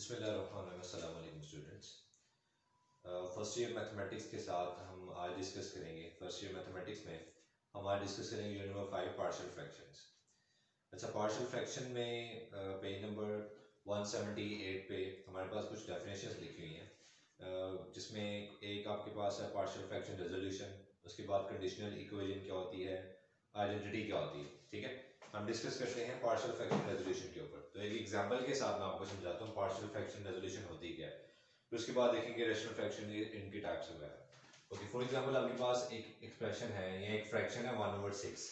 अस्सलाम students. First year mathematics के साथ हम आज डिस्कस करेंगे। फर्स्ट ईयर मैथमेटिक्स में हम आज डिस्कस करेंगे यूनिट नंबर 5 पार्शियल फ्रैक्शंस। अच्छा, पार्शियल फ्रैक्शन में पेज नंबर 178 पे हमारे पास कुछ डेफिनेशंस लिखी हुई हैं, जिसमें एक आपके पास है पार्शियल फ्रैक्शन रेजोल्यूशन, उसके बाद कंडीशनल इक्वेशन क्या होती है, आइडेंटिटी क्या होती है। ठीक है, हम डिस्कस करते हैं पार्शियल फ्रैक्शन रेजोल्यूशन के ऊपर। तो एक एग्जांपल के साथ मैं आपको समझाता हूँ पार्शियल फ्रैक्शन रेजोल्यूशन होती क्या है, फिर उसके बाद देखेंगे रेशनल फ्रैक्शन इनके टाइप्स वगैरह। ओके, फॉर एग्जांपल आपके पास एक एक्सप्रेशन है, ये एक फ्रैक्शन है 1/6।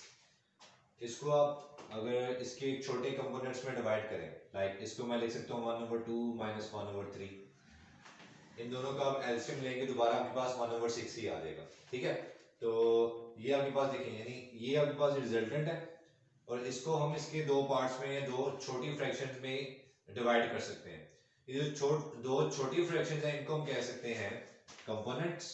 इसको आप अगर इसके छोटे कंपोनेंट्स में डिवाइड करें, लाइक इसको मैं लिख सकता हूँ 1/2 माइनस 1/3। इन दोनों का आप एलसीएम लेंगे, दोबारा आपके पास 1/6 ही आ जाएगा। ठीक है, तो ये आपके पास देखें, यानी ये आपके पास रिजल्टेंट है और इसको हम इसके दो पार्ट्स में, दो छोटी फ्रैक्शंस में डिवाइड कर सकते हैं। ये जो दो छोटी फ्रैक्शंस हैं, इनको हम कह सकते हैं कंपोनेंट्स,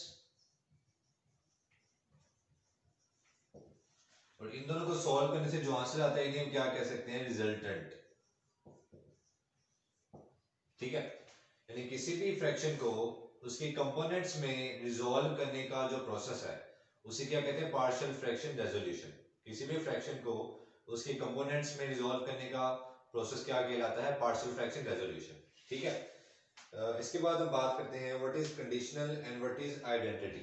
और इन दोनों को सॉल्व करने से जो आंसर आता है इन्हें हम क्या कह सकते हैं, रिजल्टेंट। ठीक है, यानी किसी भी फ्रैक्शन को उसके कंपोनेंट्स में रिजॉल्व करने का जो प्रोसेस है उसे क्या कहते हैं, पार्शियल फ्रैक्शन रेजोल्यूशन। किसी भी फ्रैक्शन को उसके कंपोनेंट्स में रिजॉल्व करने का प्रोसेस क्या कहलाता है, पार्शियल फ्रैक्शन रेजोल्यूशन। ठीक है, इसके बाद हम बात करते हैं what is conditional and what is identity.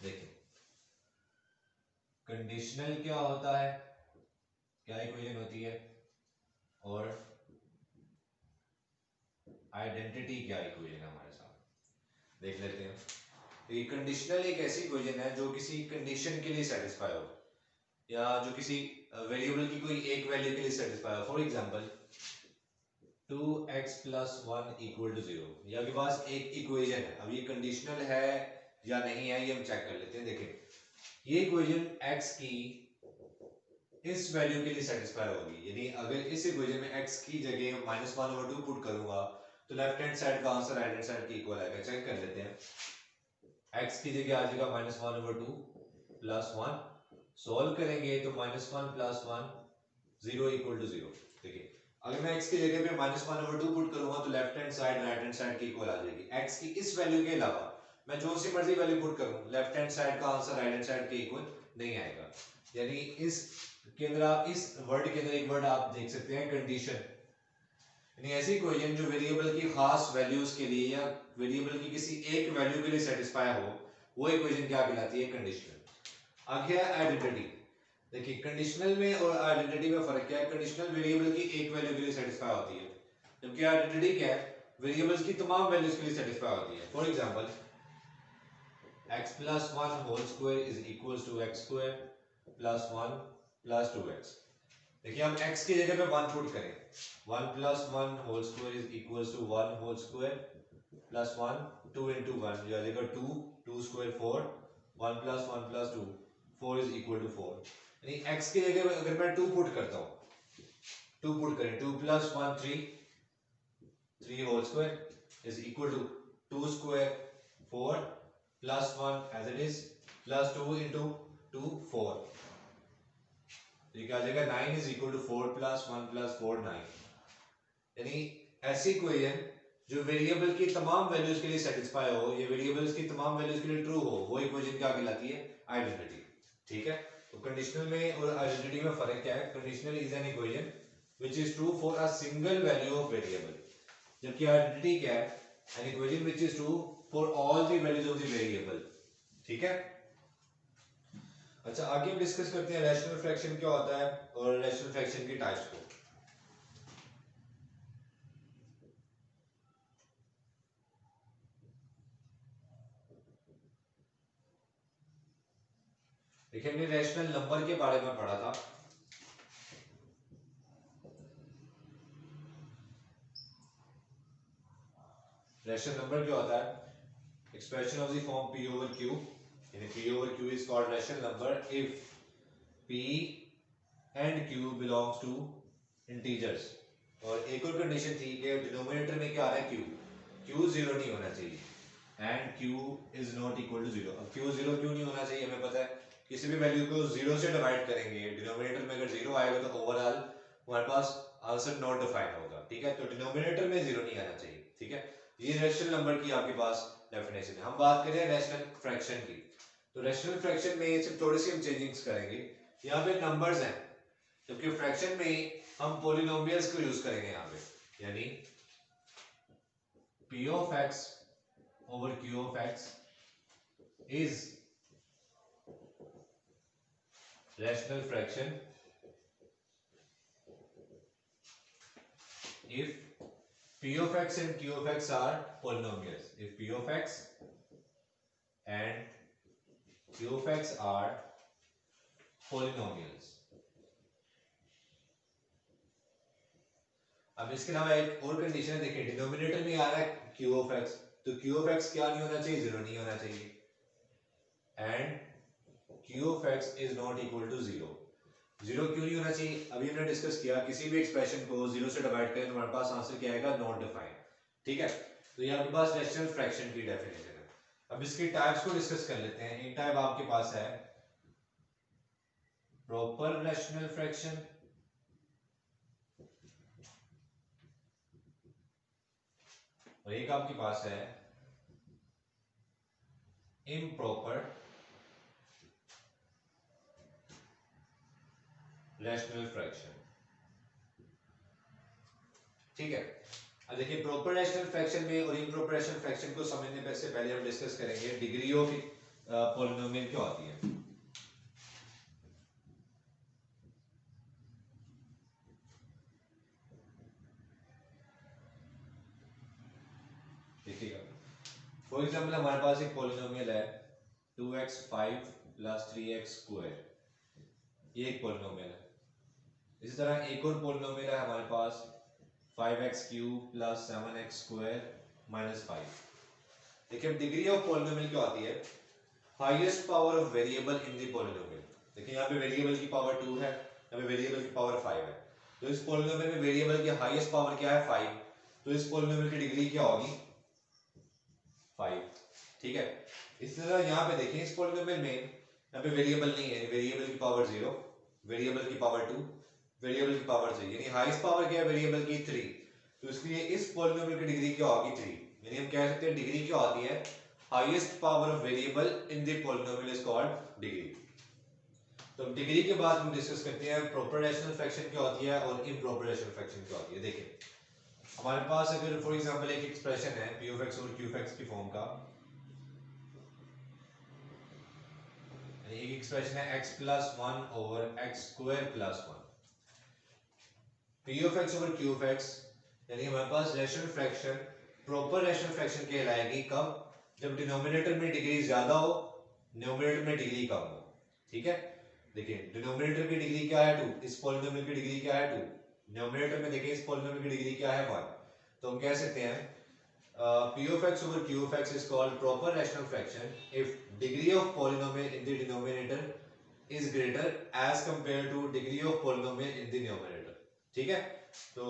देखिए, कंडीशनल क्या होता है, क्या इक्वेशन होती है, और आइडेंटिटी क्या इक्वेशन है हमारे साथ, देख लेते हैं। तो ये कंडीशनल एक ऐसी इक्वेशन है जो किसी कंडीशन के लिए सेटिस्फाई हो, या जो किसी वेरिएबल की कोई एक वैल्यू के लिए सेटिस्फाई हो। फॉर एग्जांपल 2x + 1 = 0, ये आपके पास एक इक्वेशन है। अब ये कंडीशनल है या नहीं है, ये हम चेक कर लेते हैं। देखें, ये इक्वेशन x की इस वैल्यू के लिए सेटिस्फाई होगी, यानी अगर इस इक्वेशन में x की जगह -1/2 पुट करूंगा तो लेफ्ट हैंड साइड का आंसर राइट हैंड साइड के इक्वल आएगा। चेक कर लेते हैं। x की जगह आ जाएगा -1/2 + 1, सॉल्व करेंगे तो -1 + 1 0 = 0। देखिए, अगर मैं x की जगह पे -1/2 पुट करूंगा तो left hand side right hand side के इक्वल आ जाएगी। x की इस वैल्यू के अलावा मैं जो सी मर्जी वैल्यू पुट करूं, लेफ्ट हैंड साइड का आंसर राइट हैंड साइड के इक्वल नहीं आएगा। यानी इस के अंदर आप इस वर्ड के अंदर एक वर्ड आप देख सकते हैं, कंडीशन। यानी ऐसी इक्वेशन जो वेरिएबल की खास वैल्यूज के लिए या वेरिएबल की किसी एक वैल्यू के लिए सेटिस्फाई हो, वो इक्वेशन क्या कहलाती है, कंडीशनल। आगे है आइडेंटिटी। देखिए, कंडीशनल में और आइडेंटिटी में फर्क क्या है। कंडीशनल वेरिएबल की एक वैल्यू के लिए सेटिस्फाई होती है, जबकि आइडेंटिटी क्या है, वेरिएबल्स की तमाम वैल्यूज के लिए सेटिस्फाई होती है। For example x + 1 whole square is equals to x square + 1 + 2x। देखिए, हम x की जगह पे 1 पुट करें, 1 + 1 whole square is equals to 1 whole square + 1, 2 × 1 जो आ जाएगा 2, 2 स्क्वायर 4, 1 + 1 + 2, 4 इज इक्वल टू 4। यानी x की जगह पे अगर मैं 2 पुट करता हूं, 2 पुट करें, 2 + 1 3, 3 whole square is equal to 2 square 4 + 1 as it is + 2 × 2 4, ये क्या आ जाएगा, 9 इज इक्वल टू 4 + 1 + 4 9। यानी ऐसी इक्वेशन जो वेरिएबल की तमाम वैल्यूज के लिए सेटिस्फाई हो, ये वेरिएबल्स की तमाम वैल्यूज के लिए ट्रू हो, वो इक्वेशन क्या कहलाती है, आइडेंटिटी। ठीक है, तो कंडीशनल में और आइडेंटिटी में फर्क क्या है। Conditional is an equation which is true for a single value of variable, जबकि आइडेंटिटी क्या है, an equation which is true for all the values of the variable. ठीक है, अच्छा, आगे हम डिस्कस करते हैं रैशनल फ्रैक्शन क्या होता है और रैशनल फ्रैक्शन की टाइप्स को। देखिए, हमने रैशनल नंबर के बारे में पढ़ा था। रैशनल नंबर क्या होता है, expression of the form p/q, यानी p/q is called rational number if p and q belongs to integers. और एक और कंडीशन थी कि डिनोमिनेटर में क्या आ रहा है, q 0 नहीं होना चाहिए, and q is not equal to 0। अब q 0 क्यों नहीं होना चाहिए, हमें पता है किसी भी वैल्यू को 0 से डिवाइड करेंगे, डिनोमिनेटर में अगर 0 आएगा तो ओवरऑल हमारे पास आंसर नॉट डिफाइन होगा, ठीक है। तो डिनोमिनेटर में जीरो नहीं आना चाहिए, ठीक है। ये रैशनल नंबर की आपके पास डेफिनेशन है। हम बात करें रैशनल फ्रैक्शन की, तो रैशनल फ्रैक्शन में सिर्फ थोड़ी सी हम चेंजिंग्स करेंगे। यहाँ पे नंबर्स हैं, जबकि फ्रैक्शन में हम पॉलिनोमियल्स को यूज करेंगे यहाँ पे, यानी p of x over q of x is rational fraction if p of x and q of x are polynomials. If p of x and q of x are polynomials. अब इसके अलावा एक और condition देखिए, denominator में आ रहा है q of x, तो q of x क्या नहीं होना चाहिए, जीरो नहीं होना चाहिए, and q of x is not equal to zero. Zero क्यों नहीं होना चाहिए, अभी हमने डिस्कस किया, किसी भी एक्सप्रेशन को जीरो से डिवाइड करें तो हमारे पास आंसर क्या आएगा, नॉट डिफाइंड, ठीक है। तो ये आपके पास रैशनल फ्रैक्शन की डेफिनेशन है। अब इसकी टाइप्स को डिस्कस कर लेते हैं। एक टाइप आपके पास है प्रॉपर रैशनल फ्रैक्शन, और एक आपके पास है इम्प्रॉपर रैशनल फ्रैक्शन, ठीक है। अब देखिए प्रॉपर रैशनल फ्रैक्शन में और इम्प्रॉपर रैशनल फ्रैक्शन को समझने से पहले हम डिस्कस करेंगे डिग्री ऑफ पॉलिनोमियल क्या होती है। देखिएगा, फॉर एग्जांपल हमारे पास एक पॉलिनोमियल है 2x5 + 3x², ये एक पॉलिनोमियल है। इसी तरह एक और पॉलिनोमियल है हमारे पास 5x³ + 7x² - 5। देखिए अब डिग्री ऑफ पॉलिनोमियल क्या होती है, highest power of variable in the polynomial. देखिए यहाँ पे वेरिएबल की पावर 2 है, यहाँ पे वेरिएबल की पावर 5 है, तो इस पॉलिनोमियल में वेरिएबल की हाईएस्ट पावर क्या है, 5, तो इस पॉलिनोमियल की डिग्री क्या होगी, 5, ठीक है। इसी तरह यहाँ पे देखिए इस पॉलिनोमियल में यहाँ पे वेरिएबल नहीं है, वेरिएबल की पावर 0, वेरिएबल की पावर 2, वेरिएबल की पावर 3, यानी हाईएस्ट पावर क्या है वेरिएबल की 3, तो इसलिए इस पॉलिनोमियल की डिग्री क्या होगी, 3। यानी हम कह सकते हैं डिग्री क्या होती है, highest power of variable in the polynomial is called degree. तो डिग्री के बाद हम डिस्कस करते हैं प्रॉपर रैशनल फ्रैक्शन क्या होती है और इम्प्रॉपर रैशनल फ्रैक्शन क्या होती है। देखिए हमारे पास अगर फॉर एग्जांपल एक एक्सप्रेशन है p of x और q of x की फॉर्म का, एक एक्सप्रेशन है x + 1 over x² + 1, p of x over q of x, यानी हमारे पास rational fraction proper rational fraction कहलाएगी कब, जब डिनोमिनेटर में डिग्री ज्यादा हो, न्यूमरेटर में डिग्री कम हो, ठीक है। देखिए डिनोमिनेटर की डिग्री क्या है 2, इस पॉलिनोमियल की डिग्री क्या है 2, न्यूमरेटर में देखिए इस पॉलिनोमियल की डिग्री क्या है 1, तो हम कह सकते हैं p of x over q of x is called proper rational fraction if degree of polynomial in the denominator is greater as compared to degree of polynomial in the numerator, ठीक है। तो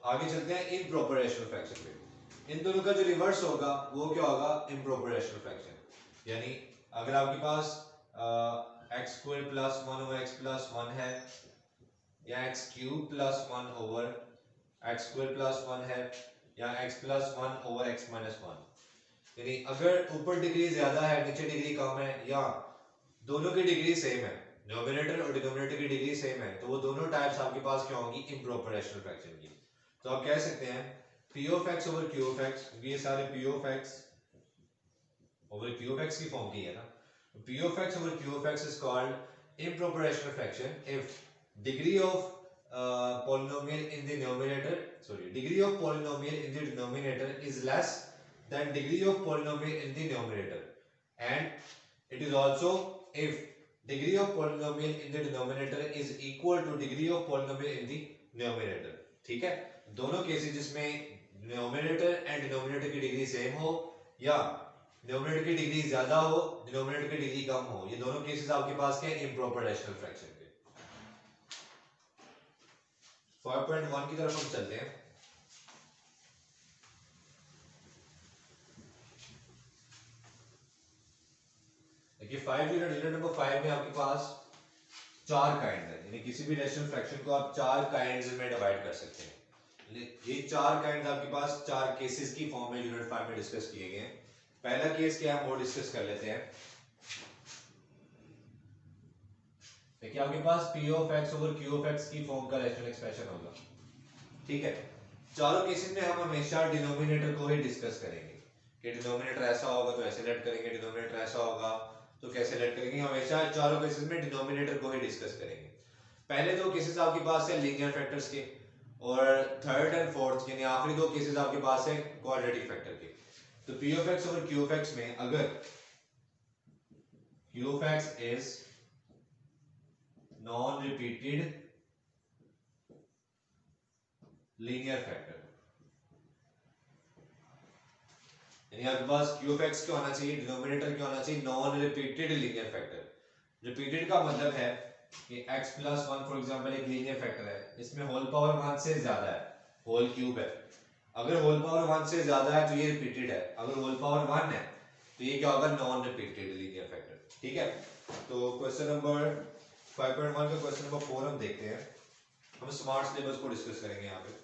आगे चलते हैं improper rational fraction पे। इन दोनों का जो रिवर्स होगा वो क्या होगा, improper rational fraction, यानी अगर आपके पास x² + 1 over x + 1 है, या x³ + 1 over x² + 1 है, या x + 1 over x - 1, यानी अगर ऊपर डिग्री ज्यादा है नीचे डिग्री कम है, या दोनों की डिग्री सेम है, न्यूमरेटर और डिनोमिनेटर की डिग्री सेम है, तो वो दोनों टाइप्स आपके पास क्या होंगी, इम्प्रॉपर रैशनल फ्रैक्शन की। तो आप कह सकते हैं p of x over q of x, ये सारे p of x over q of x की फॉर्म की है ना, p of x over q of x is called improper rational fraction if degree of polynomial in the numerator, degree of polynomial in the denominator is less than degree of polynomial in the numerator, and it is also if degree of polynomial in the denominator is equal to degree of polynomial in the numerator, ठीक है। दोनों cases जिसमें numerator and denominator की degree same हो, या numerator की degree ज्यादा हो डिनोमिनेटर की डिग्री कम हो, ये दोनों केसेस आपके पास क्या है, इम्प्रॉपर रैशनल फ्रैक्शन के। 5.1 की तरफ हम चलते हैं। देखिए 5 यूनिट नंबर 5 में आपके पास चार काइंड है, यानी किसी भी रेशनल फ्रैक्शन को आप चार काइंड्स में डिवाइड कर सकते हैं। ये चार काइंड्स आपके पास चार केसेस की फॉर्म में यूनिट 5 में डिस्कस किए गए हैं। पहला केस क्या है वो डिस्कस कर लेते हैं। देखिए आपके पास P of X over Q of X की फॉर्म का रैशनल एक्सप्रेशन होगा, ठीक है। चारों केसेस में हम हमेशा डिनोमिनेटर को ही डिस्कस करेंगे कि डिनोमिनेटर ऐसा होगा तो ऐसे लेट करेंगे, डिनोमिनेटर ऐसा होगा तो कैसे लेट करेंगे। हमेशा चारों केसेस में डिनोमिनेटर को ही डिस्कस करेंगे। पहले दो केसेस आपके पास है लीनियर फैक्टर्स के, और थर्ड एंड फोर्थ यानी आखिरी दो केसेस आपके पास है क्वाड्रेटिक फैक्टर के। तो P of X over Q of x में अगर Q of x is non repeated linear factor, यानी आपके पास क्यू ऑफ एक्स क्या होना चाहिए, डिनोमिनेटर क्या होना चाहिए, non repeated linear factor. Repeated का मतलब है कि x plus one for example एक लीनियर फैक्टर है, इसमें होल पावर वन से ज्यादा है, होल क्यूब है। अगर होल पावर वन से ज्यादा है तो ये रिपीटेड है, अगर होल पावर वन है तो ये क्या होगा, नॉन रिपीटेड लीनियर फैक्टर, ठीक है। तो क्वेश्चन नंबर 5.1 का क्वेश्चन नंबर 4 हम देखते हैं। हम स्मार्ट सिलेबस को डिस्कस करेंगे यहाँ पे।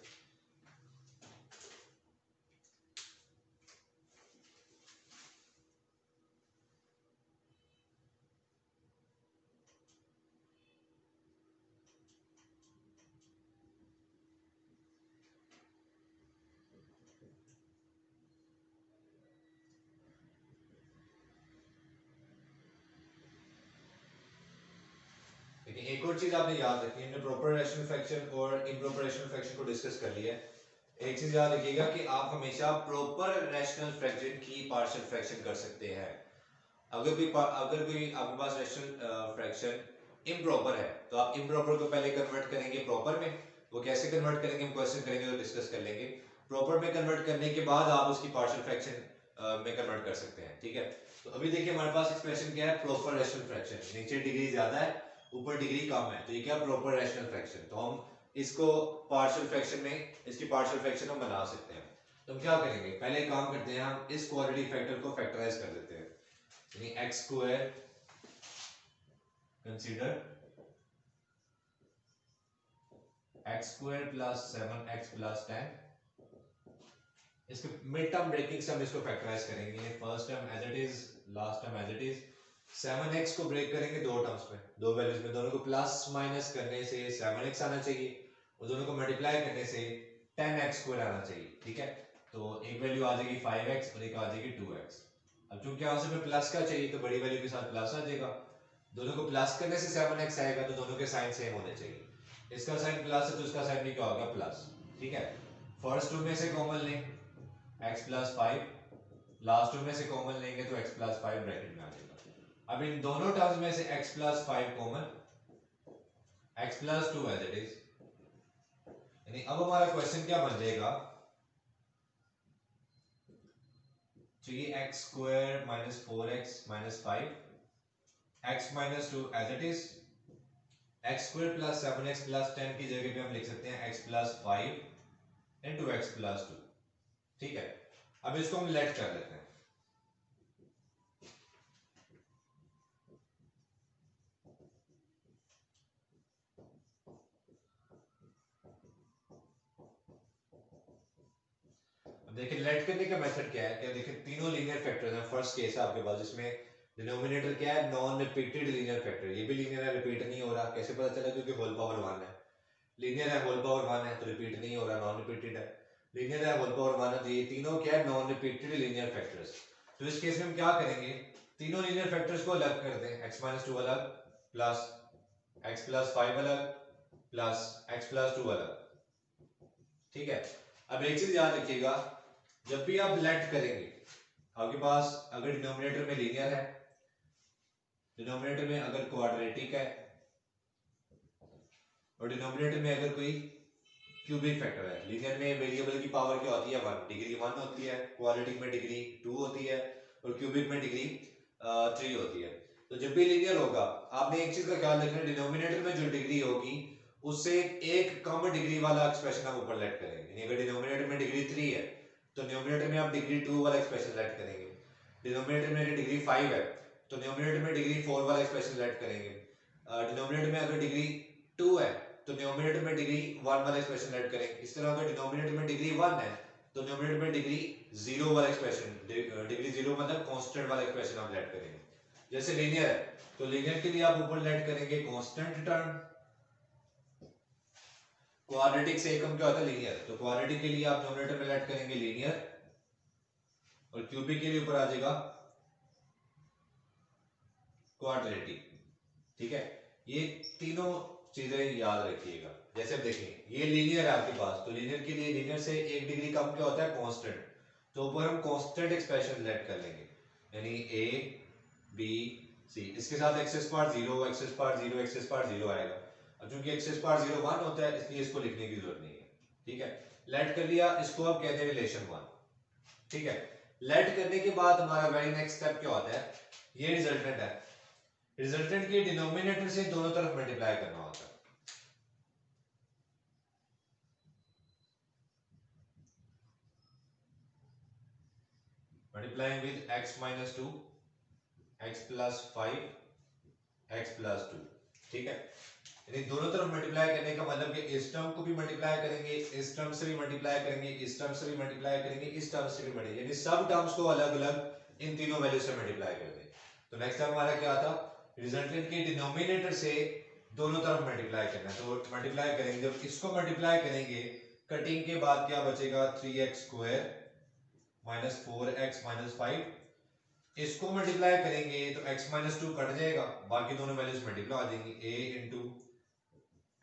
लेकिन एक और चीज आपने याद रखी है, हमने प्रॉपर रैशनल फ्रैक्शन और इम्प्रॉपर रैशनल फ्रैक्शन को डिस्कस कर लिया है। एक चीज याद रखिएगा कि आप हमेशा प्रॉपर रैशनल फ्रैक्शन की पार्शियल फ्रैक्शन कर सकते हैं। अगर कोई आपके पास रैशनल फ्रैक्शन इम्प्रॉपर है तो आप इम्प्रॉपर को पहले कन्वर्ट करेंगे प्रॉपर में। वो कैसे कन्वर्ट करेंगे हम क्वेश्चन करेंगे तो डिस्कस कर लेंगे। प्रॉपर में कन्वर्ट करने के बाद आप उसकी पार्शियल फ्रैक्शन में कन्वर्ट कर सकते हैं, ठीक है। तो अभी देखिए हमारे पास एक्सप्रेशन क्या है, प्रॉपर रैशनल फ्रैक्शन, नीचे डिग्री ज्यादा है ऊपर डिग्री कम है, तो ये क्या प्रॉपर रैशनल फ्रैक्शन। तो हम इसको पार्शियल फ्रैक्शन में इसकी पार्शियल फ्रैक्शन हम बना सकते हैं। तो हम क्या करेंगे, पहले काम करते हैं, हम इस क्वाड्रेटिक फैक्टर को फैक्टराइज कर देते हैं, यानी x square, consider x square plus 7x plus 10, इसके मिड टर्म ब्रेकिंग से हम इसको फैक्टराइज करेंगे। First term as it is, last term as it is. 7x को ब्रेक करेंगे दो टर्म्स में, दो वैल्यूज में, दोनों को प्लस माइनस करने से 7x आना चाहिए और दोनों को मल्टीप्लाई करने से 10x स्क्वायर आना चाहिए, ठीक है। तो एक वैल्यू आ जाएगी 5x और एक आ जाएगी 2x। अब चूंकि यहां से हमें प्लस का चाहिए तो बड़ी वैल्यू के साथ प्लस आ जाएगा, दोनों को प्लस करने से 7x आएगा, तो दोनों के साइन सेम होने चाहिए। इसका साइन प्लस है तो इसका साइन भी क्या होगा, प्लस, ठीक है। फर्स्ट टर्म में से कॉमन लें x प्लस 5, लास्ट टर्म में से कॉमन लेंगे तो x प्लस 5 ब्रैकेट में आ जाएगा। अब इन दोनों टर्म्स में से x प्लस 5 कॉमन, x plus 2 as it is, यानी अब हमारा क्वेश्चन क्या बन जाएगा, चाहिए x स्क्वायर minus 4x minus 5, x minus 2 as it is, x square plus 7x plus 10 की जगह पे हम लिख सकते हैं x plus 5 into x plus 2, ठीक है। अब इसको हम लेट कर लेते हैं। देखिए लेट करने का मेथड क्या है, क्या देखिए तीनों लीनियर फैक्टर्स हैं। फर्स्ट केस है आपके पास जिसमें डिनोमिनेटर क्या है, नॉन रिपीटेड लीनियर फैक्टर, ये भी लीनियर है, रिपीट नहीं हो रहा। कैसे पता चला, क्योंकि होल पावर 1 है, लीनियर है, होल पावर 1 है तो रिपीट नहीं हो रहा, नॉन रिपीटेड है। लीनियर है, होल पावर 1 है, तो ये तीनों क्या है, नॉन रिपीटेड लीनियर फैक्टर्स। तो इस केस में हम क्या करेंगे, तीनों लीनियर फैक्टर्स को अलग कर दें, x माइनस 2 अलग, प्लस x प्लस 5 अलग, प्लस x प्लस 2 अलग, ठीक है। अब एक चीज याद रखिएगा, जब भी आप लेट करेंगे आपके पास अगर डिनोमिनेटर में लीनियर है, डिनोमिनेटर में अगर क्वाड्रेटिक है और डिनोमिनेटर में अगर कोई क्यूबिक फैक्टर है। लीनियर में वेरिएबल की पावर क्या होती है, 1, डिग्री 1 होती है, क्वाड्रेटिक में डिग्री 2 होती है और क्यूबिक में डिग्री 3 होती है। तो जब भी लीनियर होगा आपने एक चीज का ख्याल रखना, डिनोमिनेटर में जो डिग्री होगी उससे एक कम डिग्री वाला एक्सप्रेशन हम ऊपर लेट करेंगे। अगर डिनोमिनेटर में डिग्री 3 है तो न्यूमरेटर में आप डिग्री 2 वाला एक्सप्रेशन लेट करेंगे। डिनोमिनेटर में डिग्री 5 है तो न्यूमरेटर में डिग्री 4 वाला एक्सप्रेशन लेट करेंगे। डिनोमिनेटर में अगर डिग्री 2 है तो न्यूमरेटर में डिग्री 1 वाला एक्सप्रेशन ऐड करें। इस तरह अगर डिनोमिनेटर में डिग्री 1 है तो न्यूमरेटर में डिग्री 0 वाला एक्सप्रेशन, डिग्री 0 मतलब कांस्टेंट वाला एक्सप्रेशन हम ऐड करेंगे। जैसे लीनियर है तो लीनियर के लिए आप ऊपर ऐड करेंगे कांस्टेंट टर्म। क्वाड्रेटिक से कम क्या होता है लीनियर, तो क्वाड्रेटिक के लिए आप न्यूमरेटर में ऐड करेंगे लीनियर और क्यूबिक के लिए ऊपर आ जाएगा क्वाड्रेटिक। ठीक है, ये तीनों चीजें याद रखिएगा। जैसे अब देखिए ये लीनियर है आपके पास, तो लीनियर के लिए लीनियर से 1 डिग्री कम क्या होता है कांस्टेंट, तो ऊपर हम कांस्टेंट एक्सप्रेशन लेट कर लेंगे, यानी a b c, इसके साथ x square 0 x square 0 x square 0 आएगा। अब चूंकि x स्क्वायर 0 1 होता है इसलिए इसको लिखने की जरूरत नहीं है। ठीक है, लेट कर लिया, इसको अब कहते हैं रिलेशन 1। ठीक है, लेट करने के बाद हमारा वेरी नेक्स्ट स्टेप क्या होता है, ये रिजल्टेंट है, रिजल्टेंट के डिनोमिनेटर से दोनों तरफ मल्टीप्लाई करना होता है। Multiplying with x minus 2 x plus 5 x plus 2। ठीक है, यानी दोनों तरफ मल्टीप्लाई करने का मतलब कि इस टर्म को भी मल्टीप्लाई करेंगे, इस टर्म से भी मल्टीप्लाई करेंगे, इस टर्म से भी मल्टीप्लाई करेंगे, इस टर्म से भी मल्टीप्लाई, यानी सब टर्म्स को अलग अलग इन तीनों वैल्यू से मल्टीप्लाई कर दें। तो नेक्स्ट टर्म हमारा क्या था, रिजल्टेंट के डिनोमिनेटर से दोनों तरफ मल्टीप्लाई करना है। तो मल्टीप्लाई करेंगे, जब इसको मल्टीप्लाई करेंगे कटिंग के बाद क्या बचेगा 3x square minus 4x minus 5, इसको मल्टीप्लाई करेंगे तो x माइनस 2 कट जाएगा, बाकी दोनों वैल्यूज मल्टीप्लाई आ जाएंगी, a into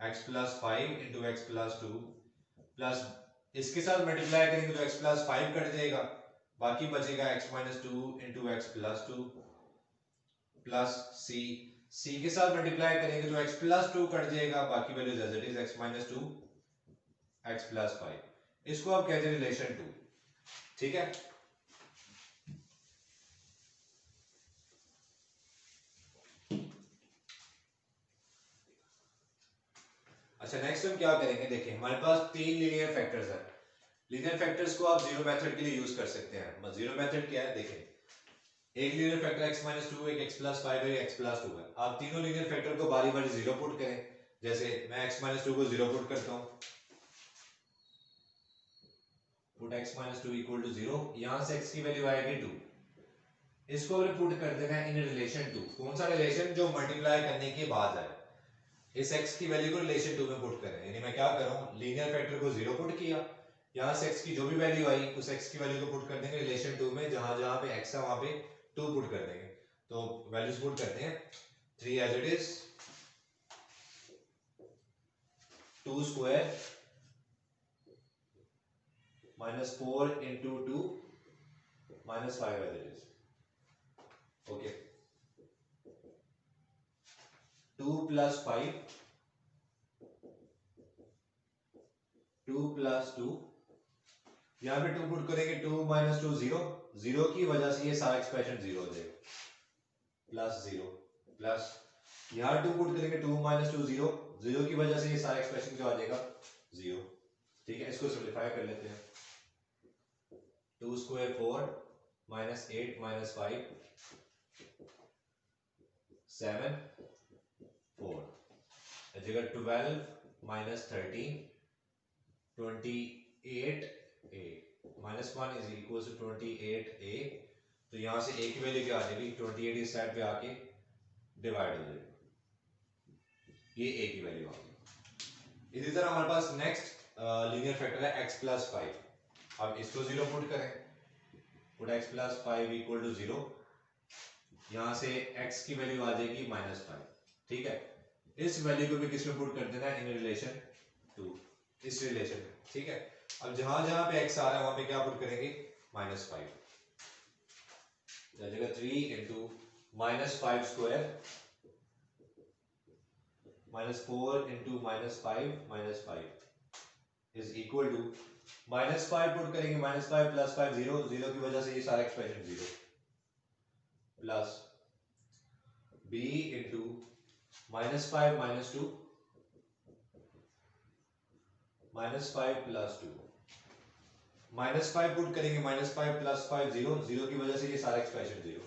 x plus 5 into x plus 2 plus इसके साथ मल्टीप्लाई करेंगे तो x प्लस 5 कट जाएगा, बाकी बचेगा x minus 2 into x plus 2 plus c के साथ मल्टीप्लाई करेंगे तो x प्लस 2 कट जाएगा, बाकी values as it is x minus 2 x plus 5। इसको आप कहते हैं रिलेशन 2। ठीक है, अच्छा नेक्स्ट हम क्या करेंगे, देखिए हमारे पास 3 लीनियर फैक्टर्स हैं। लीनियर फैक्टर्स को आप जीरो मेथड के लिए यूज कर सकते हैं। जीरो मेथड क्या है, देखिए एक लीनियर फैक्टर x माइनस 2, एक x प्लस 5 है, एक x प्लस 2 है। आप तीनों लीनियर फैक्टर को बारी बारी जीरो पुट करें। जैसे मैं x माइनस 2 को जीरो पुट करता हूं, put x minus 2 equal to 0, यहां से x की वैल्यू आएगी 2, इसको हमने पुट कर देना है इन रिलेशन 2। कौन सा रिलेशन, जो मल्टीप्लाई करने के बाद आए, इस x की वैल्यू को रिलेशन 2 में पुट करें। यानी मैं क्या कर रहा हूं, लीनियर फैक्टर को 0 पुट किया, यहां से x की जो भी वैल्यू आई उस x की वैल्यू को पुट कर देंगे रिलेशन 2 में, जहां जहां पे x है वहां पे 2 पुट कर देंगे। तो वैल्यूज पुट करते हैं, 3 as it is, 2 square minus 4 into 2 minus 5 as it is. Okay, 2 plus 5, 2 plus 2, यहां पे 2 पुट करेंगे, 2 माइनस 2 0, 0 की वजह से ये सारा एक्सप्रेशन 0 हो जाएगा, प्लस 0 प्लस यहां 2 पुट करेंगे, 2 माइनस 2 0, 0 की वजह से ये सारा एक्सप्रेशन क्या हो जाएगा 0। ठीक है, इसको सिंपलीफाई कर लेते हैं, 2 स्क्वायर 4 माइनस 8 माइनस 5 7 4, जगह 12 minus 13 28a minus 1 is equal to 28a। तो यहां से a की वैल्यू क्या आ जाएगी, 28 इस साइड पे आके डिवाइड हो जाएगा, ये a की वैल्यू आ गई। इसी तरह हमारे पास नेक्स्ट लीनियर फैक्टर है x प्लस 5। अब इसको 0 पुट करें, put x plus 5 equal to 0, यहां से x की वैल्यू आ जाएगी माइनस 5। ठीक है, इस वैल्यू को भी किसमें पुट कर देना है, इन रिलेशन 2, इस रिलेशन में। ठीक है, अब जहां जहां पे x आ रहा है वहां पे क्या पुट करेंगे, माइनस 5, जगह 3 into minus 5 square minus 4 into minus 5 minus 5 is equal to minus 5 put करेंगे, माइनस 5 प्लस 5 0, 0 की वजह से ये सारा expression 0, plus b into minus 5 minus 2 minus 5 plus 2, minus 5 put करेंगे, माइनस 5 प्लस 5 0, 0 की वजह से ये सारा एक्सप्रेशन 0,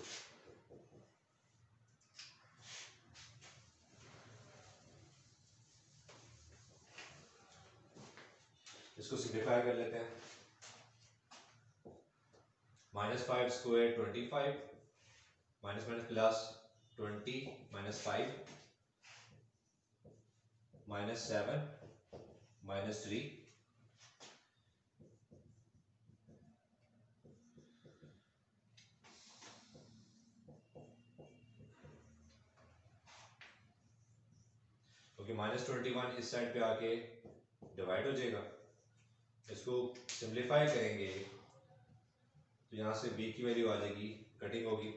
इसको सिंप्लीफाई कर लेते हैं। -5 स्क्वायर 25, माइनस माइनस प्लस 20 -5 -7 -3 क्योंकि -21 इस साइड पे आके डिवाइड हो जाएगा। इसको सिंप्लीफाई करेंगे तो यहाँ से b की वैल्यू आ जाएगी, कटिंग होगी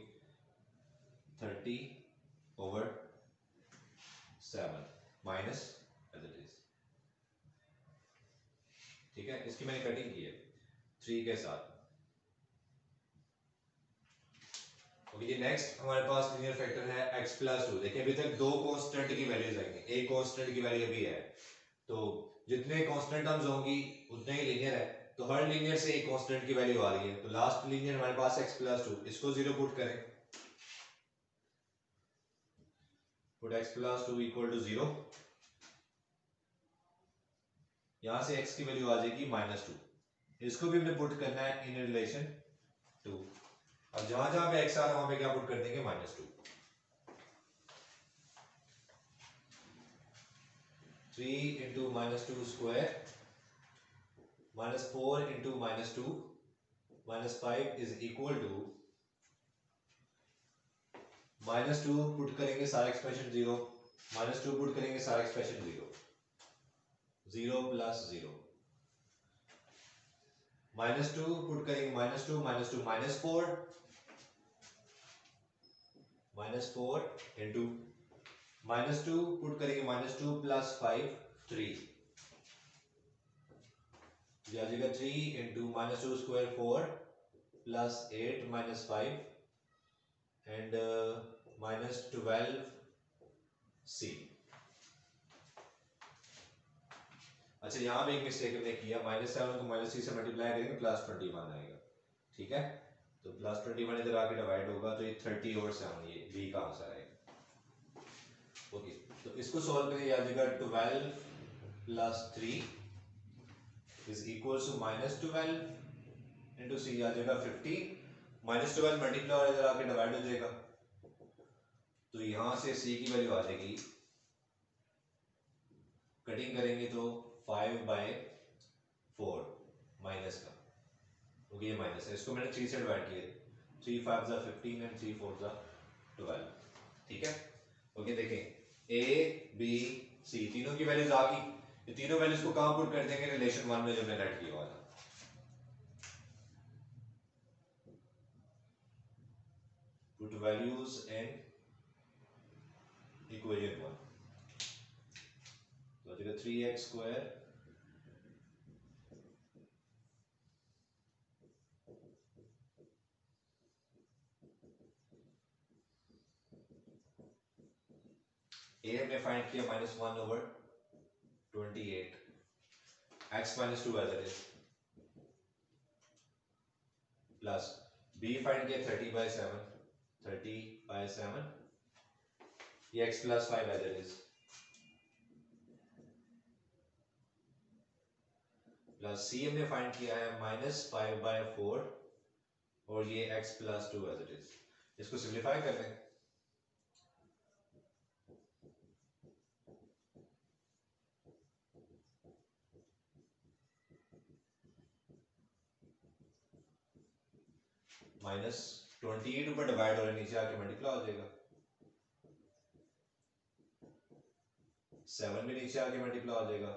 30/7 माइनस एज इट इज। ठीक है, इसकी मैंने कटिंग की है 3 के साथ। ओके, नेक्स्ट हमारे पास लीनियर फैक्टर है x + 2। देखिए अभी तक दो कांस्टेंट की वैल्यूज आएंगे, एक कांस्टेंट की वैल्यू अभी है, तो जितने कांस्टेंट टर्म्स होंगी उतने ही लीनियर है। तो हर लीनियर से एक कांस्टेंट की वैल्यू आ रही है, तो लास्ट लीनियर हमारे पास x + 2, इसको 0 पुट करें, पुट x + 2 = 0। यहां से x की वैल्यू आ जाएगी -2, इसको भी हमने पुट करना है इन रिलेशन 2। अब जहां जहां पे x आ रहा है वहां पे क्या पुट कर देंगे, -2। 3 × -2 square -4 × -2 -5 is equal to -2 put करेंगे सारा एक्सप्रेशन 0, -2 पुट करेंगे सारा एक्सप्रेशन 0, 0 + 0, -2 पुट करेंगे -2 -2 -4, -4 into -2 पुट करेंगे -2 + 5 3, ये आ जाएगा 3 × -2 स्क्वायर 4 + 8 -5 and -12c। अच्छा यहाँ भी एक मिस्टेक हमने किया, -7 को -3 से मल्टीप्लाई करेंगे +21 आएगा। ठीक है, तो +21 इधर आके डिवाइड होगा तो ये 30/7, ये बी का आंसर आएगा। ओके, तो इसको सॉल्व करें, आ जाएगा 12 + 3 is equals to -12 into c, आ जाएगा 50, -12 मल्टीप्लाई और इधर आके डिवाइड हो जाएगा, तो यहां से c की वैल्यू आ जाएगी, कटिंग करेंगे तो 5/4 माइनस का, क्योंकि ये माइनस है, इसको मैंने 3 से डिवाइड किया, 3 5 = 15 and 3 4 = 12। ठीक है, ओके देखें a b c तीनों की वैल्यूज आ गई, ये तीनों वैल्यूज को कहां पुट कर देंगे, रिलेशन 1 में जो हमने लेट किया हुआ था। पुट वैल्यूज इन इक्वेशन 1, तो 3x² a हमने फाइंड किया -1/28, x - 2 as it is, plus b find किया 30/7, ये x + 5 as it is, plus c हमने फाइंड किया है -5/4 और ये x + 2 एज इट इज। इसको सिंप्लीफाई कर लें, -28 ऊपर डिवाइड और नीचे आके मल्टीप्लाई हो जाएगा, 7 भी नीचे आके मल्टीप्लाई हो जाएगा,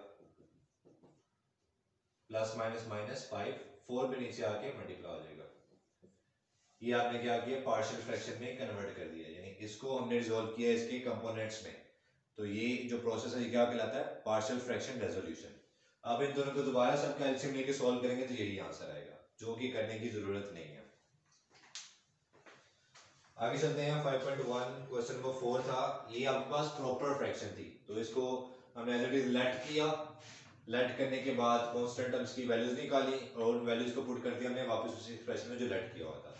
प्लस माइनस -5 4 भी नीचे आके मल्टीप्लाई हो जाएगा। ये आपने क्या किया, पार्शियल फ्रैक्शन में कन्वर्ट कर दिया, यानी इसको हमने रिजॉल्व किया इसके कंपोनेंट्स में। तो ये जो प्रोसेस है ये क्या कहलाता है, पार्शियल फ्रैक्शन रेजोल्यूशन। अब इन दोनों को दोबारा सबका एलसीएम लेके सॉल्व करेंगे तो यही आंसर आएगा, जो कि करने की जरूरत नहीं है। आगे चलते हैं 5.1 क्वेश्चन नंबर 4 था, ये आपके पास प्रॉपर फ्रैक्शन थी, तो इसको हमने एज इट इज लेट किया, लेट करने के बाद कांस्टेंट टर्म्स की वैल्यूज निकाली और वैल्यूज को पुट कर दिया हमने वापस उसी एक्सप्रेशन में जो लेट किया हुआ था।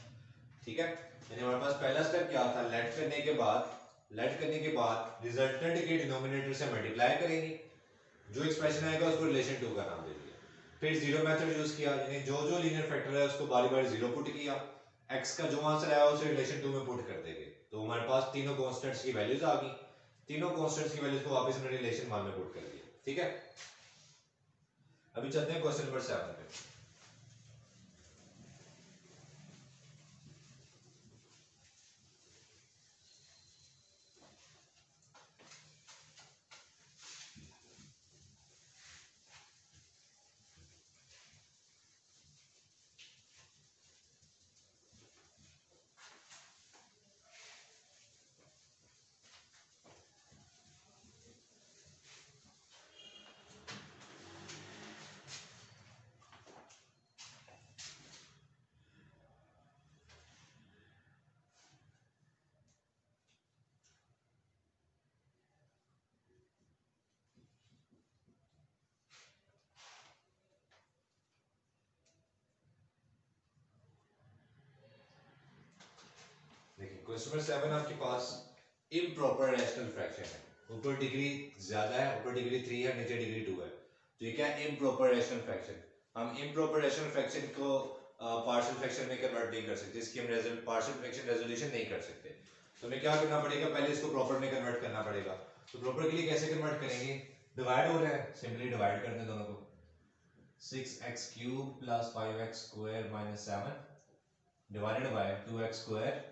ठीक है, यानी हमारे पास पहला स्टेप क्या था, लेट करने के बाद रिजल्टेंट के डिनोमिनेटर से मल्टीप्लाई करेंगे, जो एक्सप्रेशन आएगा उसको रिलेशन 2 का नाम दे दिया। फिर जीरो मेथड यूज किया, यानी जो जो लीनियर फैक्टर है उसको बारी बारी जीरो पुट किया, x का जो आंसर आया उसे रिलेशन 2 में पुट कर देंगे, तो हमारे पास तीनों कांस्टेंट्स की वैल्यूज आ गई, तीनों कांस्टेंट्स की वैल्यूज को वापस हमने रिलेशन 1 में पुट कर दिया। ठीक है, अभी चलते हैं क्वेश्चन नंबर 7 पे। देखिए क्वेश्चन नंबर 7 आपके पास इम्प्रॉपर रैशनल फ्रैक्शन है, ऊपर डिग्री ज्यादा है, ऊपर डिग्री 3 है, नीचे डिग्री 2 है, तो ये क्या है, इम्प्रॉपर रैशनल फ्रैक्शन। हम इम्प्रॉपर रैशनल फ्रैक्शन को पार्शियल फ्रैक्शन में कन्वर्ट नहीं कर सकते, इसकी हम पार्शियल फ्रैक्शन रेजोल्यूशन नहीं कर सकते, तो हमें क्या करना पड़ेगा, पहले इसको प्रॉपर में कन्वर्ट करना पड़ेगा। तो प्रॉपर के लिए कैसे कन्वर्ट करेंगे, डिवाइड हो रहा है, सिंपली डिवाइड कर दें दोनों को, 6x³ + 5x² - 7 divided by 2x²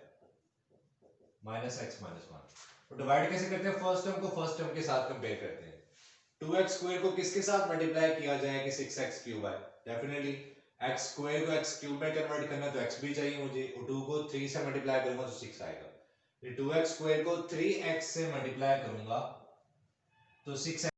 -x - 1। तो डिवाइड कैसे करते हैं, फर्स्ट टर्म को फर्स्ट टर्म के साथ कंपेयर करते हैं, 2x² को किसके साथ मल्टीप्लाई किया जाए कि 6x³ है, डेफिनेटली x² को x³ में कन्वर्ट करना, तो x भी चाहिए मुझे, और 2 को 3 से मल्टीप्लाई करूंगा तो 6 आएगा, ये 2x² को 3x से मल्टीप्लाई करूंगा तो 6